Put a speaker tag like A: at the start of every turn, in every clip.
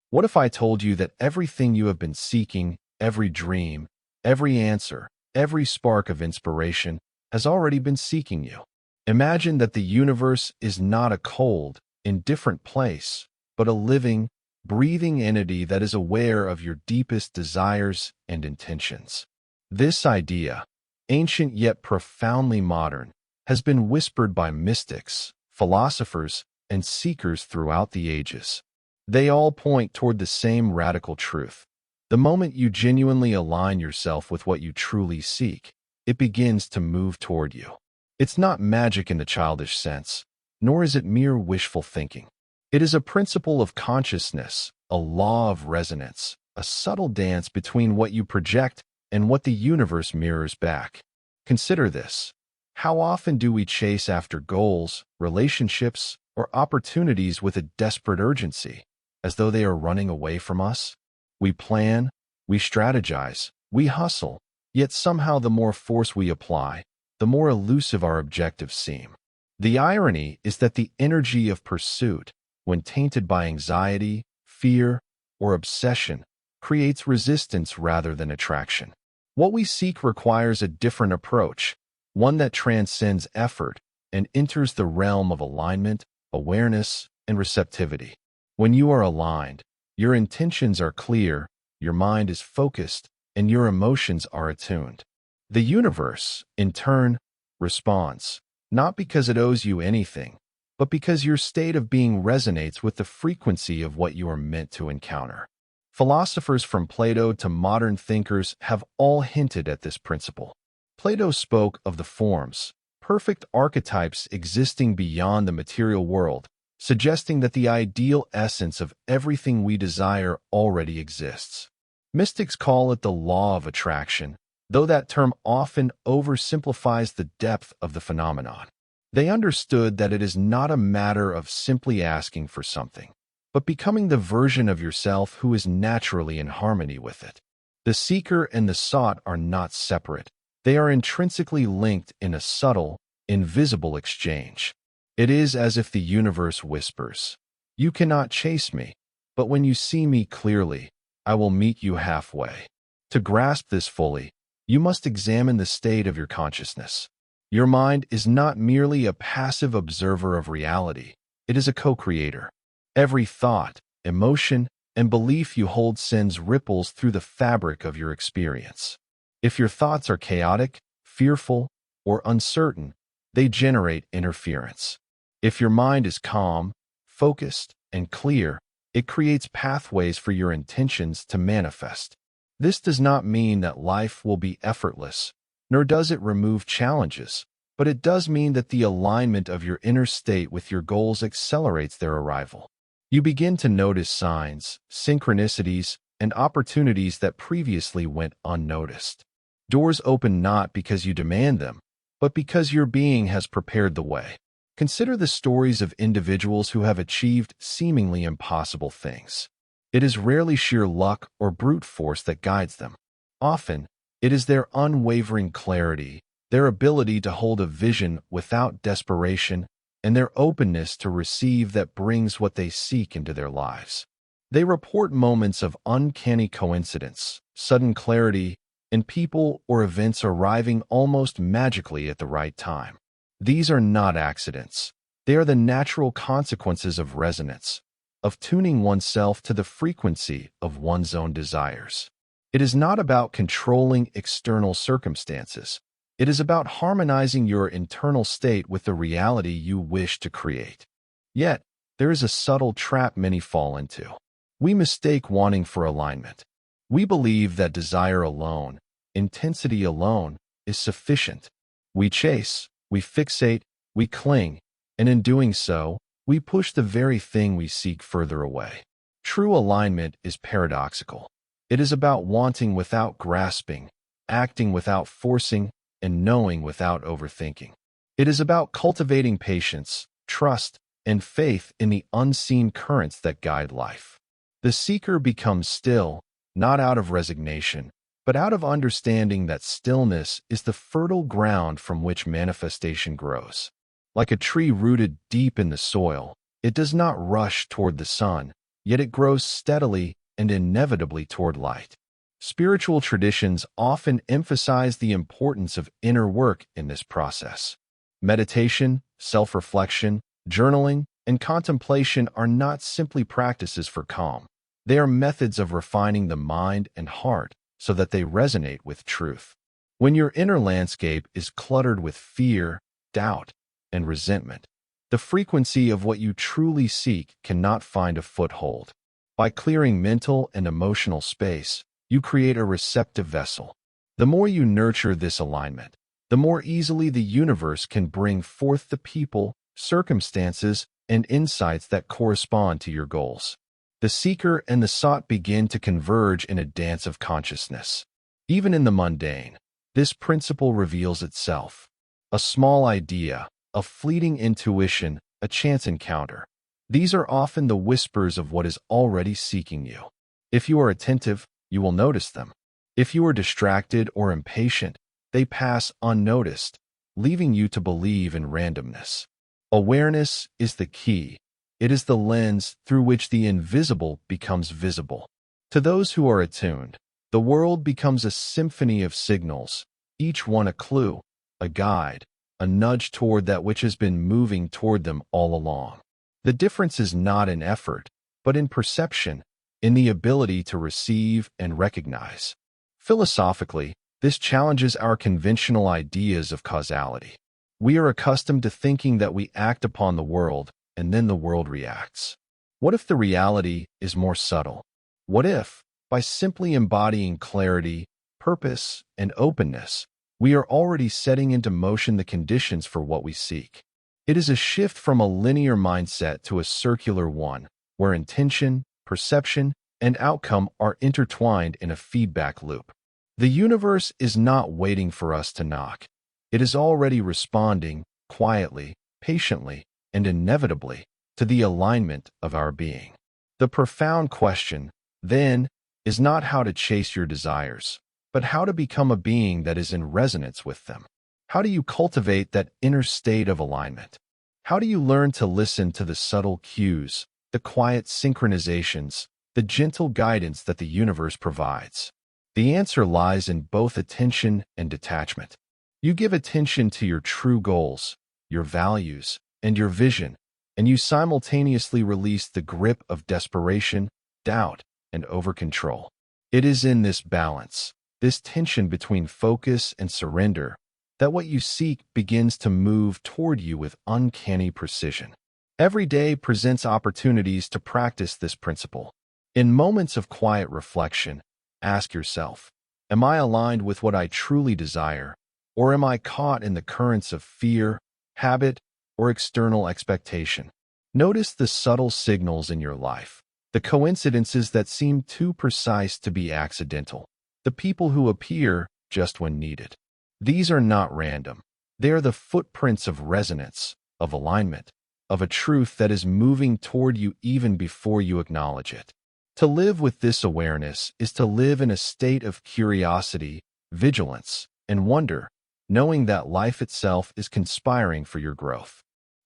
A: What if I told you that everything you have been seeking, every dream, every answer, every spark of inspiration, has already been seeking you? Imagine that the universe is not a cold, indifferent place, but a living, breathing entity that is aware of your deepest desires and intentions. This idea, ancient yet profoundly modern, has been whispered by mystics, philosophers, and seekers throughout the ages. They all point toward the same radical truth. The moment you genuinely align yourself with what you truly seek, it begins to move toward you. It's not magic in the childish sense, nor is it mere wishful thinking. It is a principle of consciousness, a law of resonance, a subtle dance between what you project and what the universe mirrors back. Consider this. How often do we chase after goals, relationships, or opportunities with a desperate urgency, as though they are running away from us? We plan, we strategize, we hustle, yet somehow the more force we apply, the more elusive our objectives seem. The irony is that the energy of pursuit, when tainted by anxiety, fear, or obsession, creates resistance rather than attraction. What we seek requires a different approach, one that transcends effort and enters the realm of alignment, awareness, and receptivity. When you are aligned, your intentions are clear, your mind is focused, and your emotions are attuned. The universe, in turn, responds, not because it owes you anything, but because your state of being resonates with the frequency of what you are meant to encounter. Philosophers from Plato to modern thinkers have all hinted at this principle. Plato spoke of the forms, perfect archetypes existing beyond the material world, suggesting that the ideal essence of everything we desire already exists. Mystics call it the law of attraction, though that term often oversimplifies the depth of the phenomenon. They understood that it is not a matter of simply asking for something, but becoming the version of yourself who is naturally in harmony with it. The seeker and the sought are not separate. They are intrinsically linked in a subtle, invisible exchange. It is as if the universe whispers, "You cannot chase me, but when you see me clearly, I will meet you halfway." To grasp this fully, you must examine the state of your consciousness. Your mind is not merely a passive observer of reality, it is a co-creator. Every thought, emotion, and belief you hold sends ripples through the fabric of your experience. If your thoughts are chaotic, fearful, or uncertain, they generate interference. If your mind is calm, focused, and clear, it creates pathways for your intentions to manifest. This does not mean that life will be effortless, nor does it remove challenges, but it does mean that the alignment of your inner state with your goals accelerates their arrival. You begin to notice signs, synchronicities, and opportunities that previously went unnoticed. Doors open not because you demand them, but because your being has prepared the way. Consider the stories of individuals who have achieved seemingly impossible things. It is rarely sheer luck or brute force that guides them. Often, it is their unwavering clarity, their ability to hold a vision without desperation, and their openness to receive that brings what they seek into their lives. They report moments of uncanny coincidence, sudden clarity, and people or events arriving almost magically at the right time. These are not accidents. They are the natural consequences of resonance, of tuning oneself to the frequency of one's own desires. It is not about controlling external circumstances. It is about harmonizing your internal state with the reality you wish to create. Yet, there is a subtle trap many fall into. We mistake wanting for alignment. We believe that desire alone, intensity alone, is sufficient. We chase, we fixate, we cling, and in doing so, we push the very thing we seek further away. True alignment is paradoxical. It is about wanting without grasping, acting without forcing, and knowing without overthinking. It is about cultivating patience, trust, and faith in the unseen currents that guide life. The seeker becomes still, not out of resignation, but out of understanding that stillness is the fertile ground from which manifestation grows. Like a tree rooted deep in the soil, it does not rush toward the sun, yet it grows steadily and inevitably toward light. Spiritual traditions often emphasize the importance of inner work in this process. Meditation, self-reflection, journaling, and contemplation are not simply practices for calm. They are methods of refining the mind and heart so that they resonate with truth. When your inner landscape is cluttered with fear, doubt, and resentment, the frequency of what you truly seek cannot find a foothold. By clearing mental and emotional space, you create a receptive vessel. The more you nurture this alignment, the more easily the universe can bring forth the people, circumstances, and insights that correspond to your goals. The seeker and the sought begin to converge in a dance of consciousness. Even in the mundane, this principle reveals itself. A small idea, a fleeting intuition, a chance encounter. These are often the whispers of what is already seeking you. If you are attentive, you will notice them. If you are distracted or impatient, they pass unnoticed, leaving you to believe in randomness. Awareness is the key. It is the lens through which the invisible becomes visible. To those who are attuned, the world becomes a symphony of signals, each one a clue, a guide, a nudge toward that which has been moving toward them all along. The difference is not in effort, but in perception, in the ability to receive and recognize. Philosophically, this challenges our conventional ideas of causality. We are accustomed to thinking that we act upon the world, and then the world reacts. What if the reality is more subtle? What if, by simply embodying clarity, purpose, and openness, we are already setting into motion the conditions for what we seek? It is a shift from a linear mindset to a circular one, where intention, perception, and outcome are intertwined in a feedback loop. The universe is not waiting for us to knock. It is already responding, quietly, patiently, and inevitably, to the alignment of our being. The profound question, then, is not how to chase your desires, but how to become a being that is in resonance with them. How do you cultivate that inner state of alignment? How do you learn to listen to the subtle cues, the quiet synchronizations, the gentle guidance that the universe provides? The answer lies in both attention and detachment. You give attention to your true goals, your values, and your vision, and you simultaneously release the grip of desperation, doubt, and over-control. It is in this balance, this tension between focus and surrender, that what you seek begins to move toward you with uncanny precision. Every day presents opportunities to practice this principle. In moments of quiet reflection, ask yourself, am I aligned with what I truly desire, or am I caught in the currents of fear, habit, or external expectation? Notice the subtle signals in your life, the coincidences that seem too precise to be accidental, the people who appear just when needed. These are not random. They are the footprints of resonance, of alignment, of a truth that is moving toward you even before you acknowledge it. To live with this awareness is to live in a state of curiosity, vigilance, and wonder, knowing that life itself is conspiring for your growth.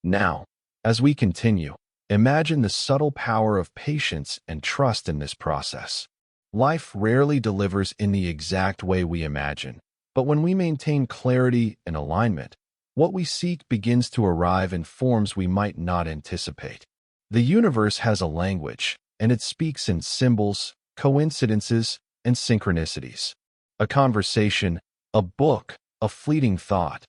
A: Now, as we continue, imagine the subtle power of patience and trust in this process. Life rarely delivers in the exact way we imagine, but when we maintain clarity and alignment, what we seek begins to arrive in forms we might not anticipate. The universe has a language, and it speaks in symbols, coincidences, and synchronicities. A conversation, a book, a fleeting thought.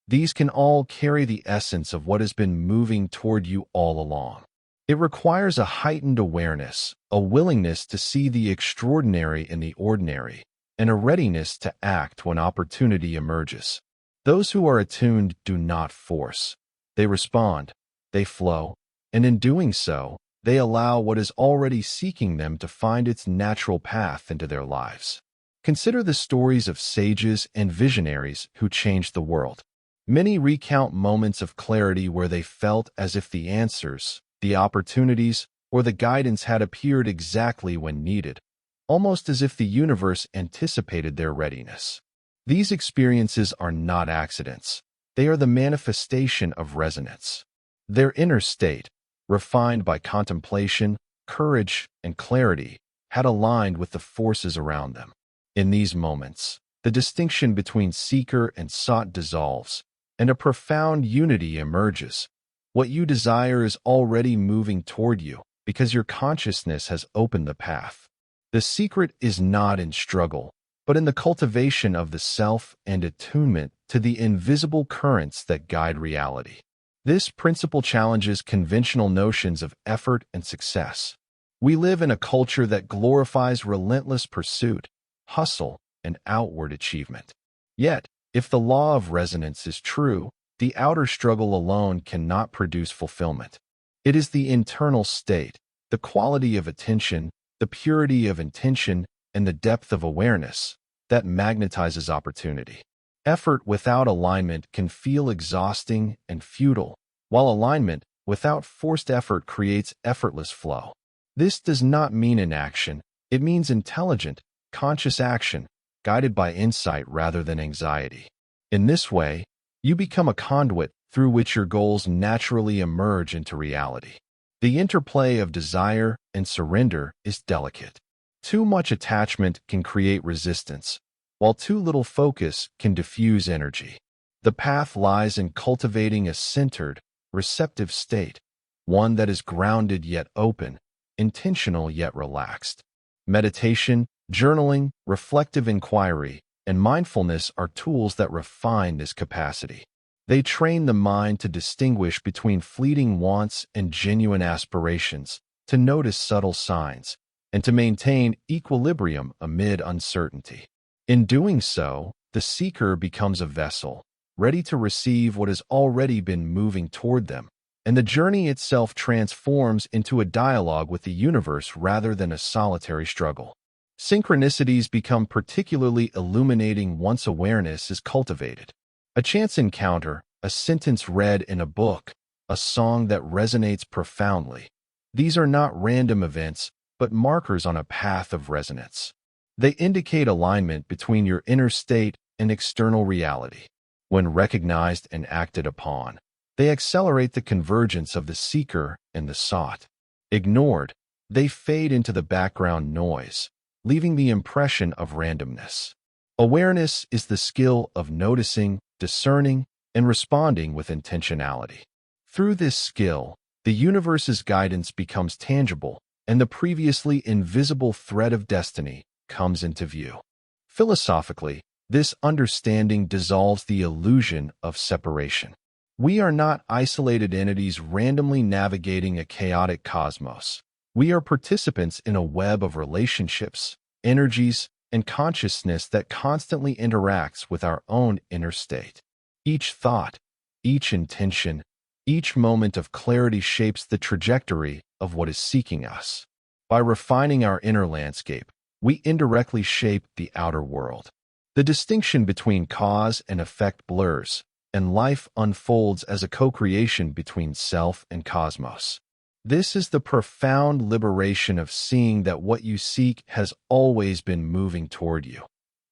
A: These can all carry the essence of what has been moving toward you all along. It requires a heightened awareness, a willingness to see the extraordinary in the ordinary, and a readiness to act when opportunity emerges. Those who are attuned do not force. They respond, they flow, and in doing so, they allow what is already seeking them to find its natural path into their lives. Consider the stories of sages and visionaries who changed the world. Many recount moments of clarity where they felt as if the answers, the opportunities, or the guidance had appeared exactly when needed, almost as if the universe anticipated their readiness. These experiences are not accidents. They are the manifestation of resonance. Their inner state, refined by contemplation, courage, and clarity had aligned with the forces around them. In these moments, the distinction between seeker and sought dissolves, and a profound unity emerges. What you desire is already moving toward you because your consciousness has opened the path. The secret is not in struggle, but in the cultivation of the self and attunement to the invisible currents that guide reality. This principle challenges conventional notions of effort and success. We live in a culture that glorifies relentless pursuit, hustle, and outward achievement. Yet, if the law of resonance is true, the outer struggle alone cannot produce fulfillment. It is the internal state, the quality of attention, the purity of intention, and the depth of awareness that magnetizes opportunity. Effort without alignment can feel exhausting and futile, while alignment without forced effort creates effortless flow. This does not mean inaction, it means intelligent, conscious action, guided by insight rather than anxiety. In this way, you become a conduit through which your goals naturally emerge into reality. The interplay of desire and surrender is delicate. Too much attachment can create resistance, while too little focus can diffuse energy. The path lies in cultivating a centered, receptive state, one that is grounded yet open, intentional yet relaxed. Meditation, journaling, reflective inquiry, and mindfulness are tools that refine this capacity. They train the mind to distinguish between fleeting wants and genuine aspirations, to notice subtle signs, and to maintain equilibrium amid uncertainty. In doing so, the seeker becomes a vessel, ready to receive what has already been moving toward them, and the journey itself transforms into a dialogue with the universe rather than a solitary struggle. Synchronicities become particularly illuminating once awareness is cultivated. A chance encounter, a sentence read in a book, a song that resonates profoundly. These are not random events, but markers on a path of resonance. They indicate alignment between your inner state and external reality. When recognized and acted upon, they accelerate the convergence of the seeker and the sought. Ignored, they fade into the background noise, leaving the impression of randomness. Awareness is the skill of noticing, discerning, and responding with intentionality. Through this skill, the universe's guidance becomes tangible, and the previously invisible thread of destiny comes into view. Philosophically, this understanding dissolves the illusion of separation. We are not isolated entities randomly navigating a chaotic cosmos. We are participants in a web of relationships, energies, and consciousness that constantly interacts with our own inner state. Each thought, each intention, each moment of clarity shapes the trajectory of what is seeking us. By refining our inner landscape, we indirectly shape the outer world. The distinction between cause and effect blurs, and life unfolds as a co-creation between self and cosmos. This is the profound liberation of seeing that what you seek has always been moving toward you.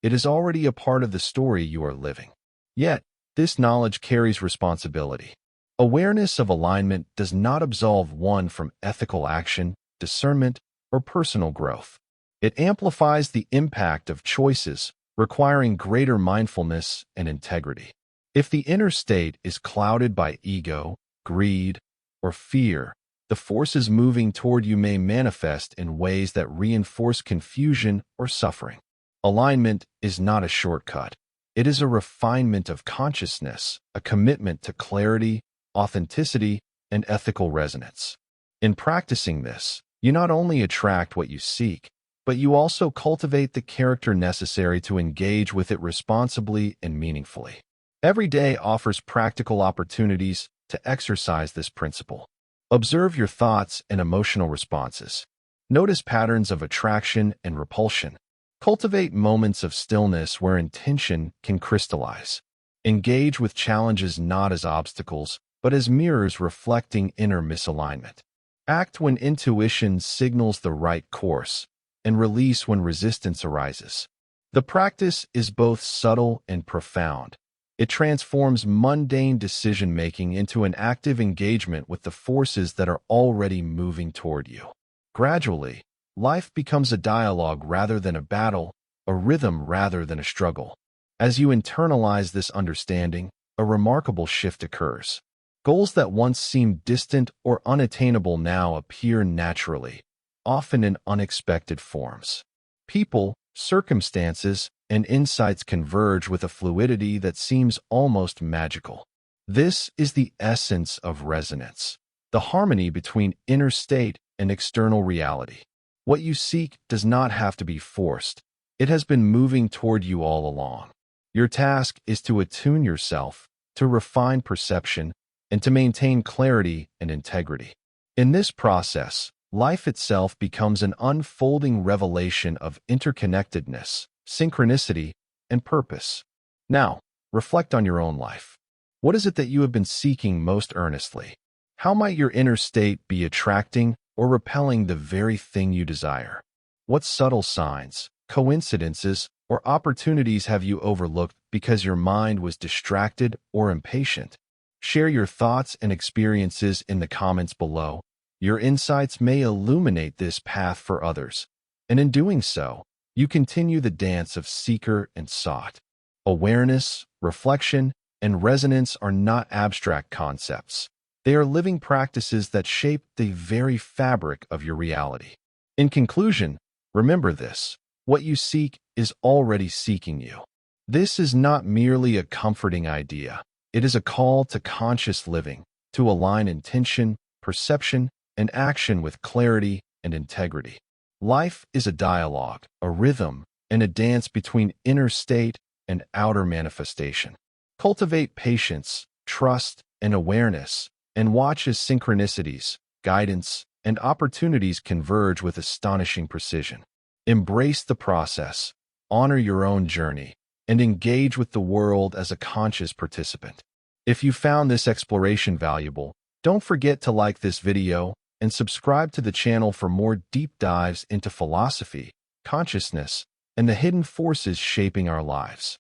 A: It is already a part of the story you are living. Yet, this knowledge carries responsibility. Awareness of alignment does not absolve one from ethical action, discernment, or personal growth. It amplifies the impact of choices, requiring greater mindfulness and integrity. If the inner state is clouded by ego, greed, or fear, the forces moving toward you may manifest in ways that reinforce confusion or suffering. Alignment is not a shortcut. It is a refinement of consciousness, a commitment to clarity, authenticity, and ethical resonance. In practicing this, you not only attract what you seek, but you also cultivate the character necessary to engage with it responsibly and meaningfully. Every day offers practical opportunities to exercise this principle. Observe your thoughts and emotional responses. Notice patterns of attraction and repulsion. Cultivate moments of stillness where intention can crystallize. Engage with challenges not as obstacles, but as mirrors reflecting inner misalignment. Act when intuition signals the right course, and release when resistance arises. The practice is both subtle and profound. It transforms mundane decision-making into an active engagement with the forces that are already moving toward you. Gradually, life becomes a dialogue rather than a battle, a rhythm rather than a struggle. As you internalize this understanding, a remarkable shift occurs. Goals that once seemed distant or unattainable now appear naturally, often in unexpected forms. People, circumstances, and insights converge with a fluidity that seems almost magical. This is the essence of resonance, the harmony between inner state and external reality. What you seek does not have to be forced. It has been moving toward you all along. Your task is to attune yourself, to refine perception, and to maintain clarity and integrity. In this process, life itself becomes an unfolding revelation of interconnectedness, synchronicity, and purpose. Now, reflect on your own life. What is it that you have been seeking most earnestly? How might your inner state be attracting or repelling the very thing you desire? What subtle signs, coincidences, or opportunities have you overlooked because your mind was distracted or impatient? Share your thoughts and experiences in the comments below. Your insights may illuminate this path for others, and in doing so, you continue the dance of seeker and sought. Awareness, reflection, and resonance are not abstract concepts. They are living practices that shape the very fabric of your reality. In conclusion, remember this: what you seek is already seeking you. This is not merely a comforting idea. It is a call to conscious living, to align intention, perception, and action with clarity and integrity. Life is a dialogue, a rhythm, and a dance between inner state and outer manifestation. Cultivate patience, trust, and awareness, and watch as synchronicities, guidance, and opportunities converge with astonishing precision. Embrace the process, honor your own journey, and engage with the world as a conscious participant. If you found this exploration valuable, don't forget to like this video and subscribe to the channel for more deep dives into philosophy, consciousness, and the hidden forces shaping our lives.